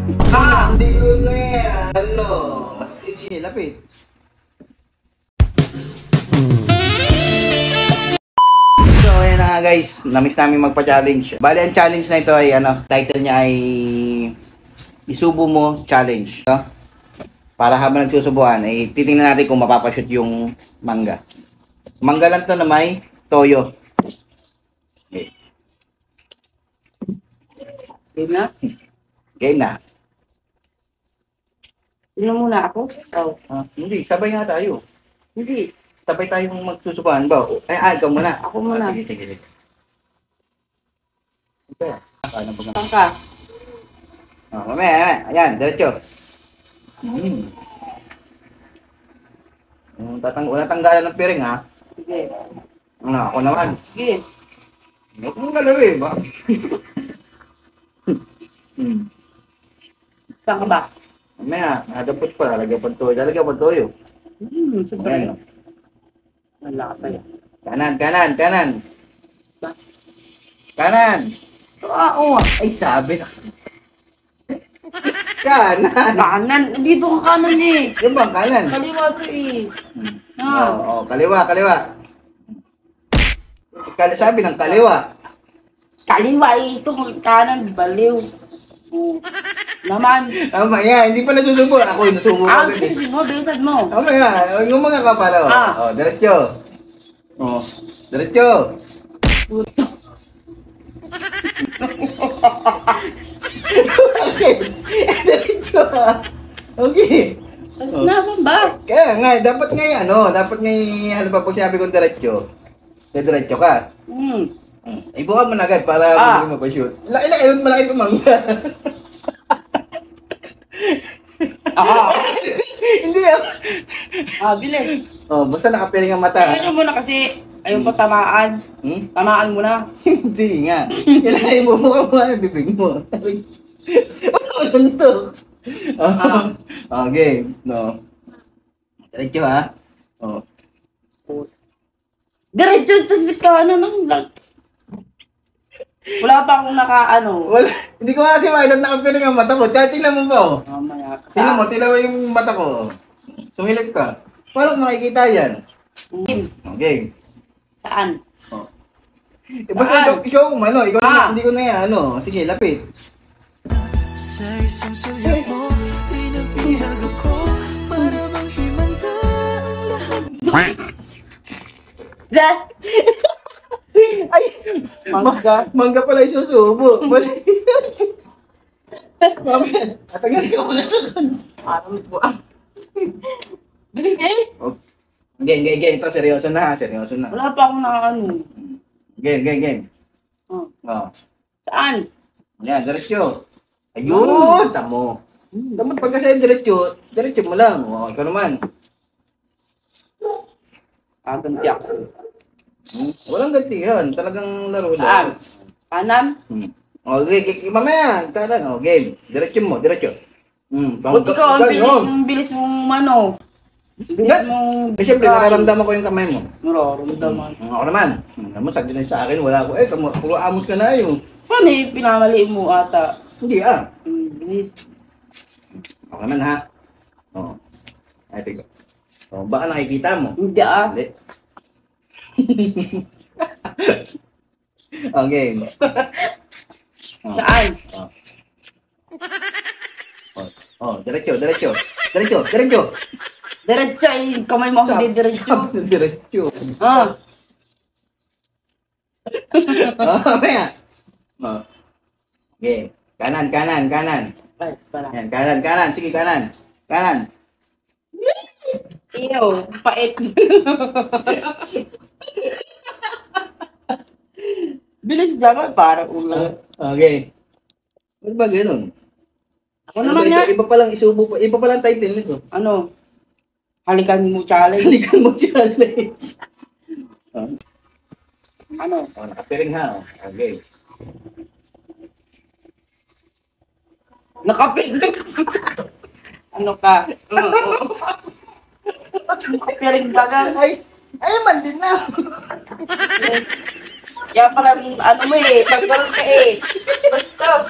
Hindi ko na yan. Ano? Sige, lapit. So, ayan na nga guys. Namiss namin magpa-challenge. Bali, ang challenge na ito ay ano, title niya ay Isubo Mo Challenge. No? Para habang nagsusubuan, ay titingnan natin kung mapapashoot yung mangga. Mangga lang to na may toyo. Okay. Game na? Game na. Sino muna ako? Oh. Hindi, sabay nga tayo. Hindi. Sabay tayong magsusubuan ba? Ikaw muna. Ako muna. Sige, sige. Okay. Ano ba nga? Saan ka? Mamaya. Ayan, diretso. Unang tanggalan ng piring, ha? Sige. Ano, ako naman. Sige. Huwag mong galawin, ba? Saan ka ba? Mamaya, nadapot pa. Lalagyan pa toyo. Lalagyan pa toyo. Sobrang. Ayan. Ang lakas sa'yo. Kanan. Ba? Kanan. Oo. Ay, sabi na. Kanan. Kanan. Dito ka kanan eh. Yung bang kanan? Kaliwa to eh. Oo, kaliwa. Sabi ng kaliwa. Kaliwa eh. Ito kanan. Baliw. Naman. Tama yan, hindi pa nasusubo. Ako yung nasubo ko. Sige mo. Bilisan mo. Tama yan, yung mga kapala. Diretso. Diretso. Puto. Okay. Diretso. Okay. Nasaan ba? Kaya nga, dapat ano pa po sabi kong diretso. Diretso ka. Ibuka mo na agad para hindi mo pa-shoot. Malaki kumangga. Hindi ako. Bilis. Basta nakapiling ang mata. Ano mo na kasi, ayaw pa tamaan. Tamaan mo na. Hindi nga. Kailangan ibubuka mo nga yung bibig mo. Ano to? Okay. No. Diretso ha. Diretso ito si kanan ng vlog. Wala pa akong Wala. Hindi ko kasi makita nakapiling ang mata ko. Kaya tingnan mo ba? Mamaya ka. Sino mo? Tilawa yung mata ko. Sumilip ka. Paano makikita yan? Okay. Saan? Basta ikaw umano. Hindi ko na yan. Sige, lapit. Sa isang sulyap mo, pinapihag ako para manghimala ang lahat. Ay! Mangga. Mangga pala yung susubo. Mamaya, atagal ka muna doon. Parang buang. Bilis eh. Game. Ito, seryoso na. Wala pa akong Game. Saan? Yan, diretso. Ayun! Tamo. Dapat pagka sa'yo diretso mo lang. Ikaw naman. Ganti ako. Walang gantihan. Talagang laro lang. Saan? Kanan? Okay, mamaya. Kanan. Game. Diretso mo. Ba't ikaw ang bilis mong Bilis mong... Siyempre, nararamdaman ko yung kamay mo. Nararamdaman. Ako naman. Alam mo, sagdi na sa akin. Wala ko. Puro amos ka na yun. Paano pinamali mo ata? Hindi Bilis. Ako naman ha. Ay, tigo. Baka nakikita mo. Hindi Hindi. Okay. Saan? Diretso. Diretso eh. Kamay mo ako hindi diretso. Diretso. Mamaya. Okay. Kanan. Ay, pala. Yan, kanan. Sige, kanan. Iyo, pait. Bilis dapat para ulang. Okay. Ano ba ganun? Ako naman nga. Iba palang isubo pa. Iba palang title nito. Halikan mo challenge. Nakapiring ha. Okay. Nakapiring. Ano ka? Nakapiring bagal. Ay, man din na. Kaya pala, mo eh, nagkaroon ka eh. Basta.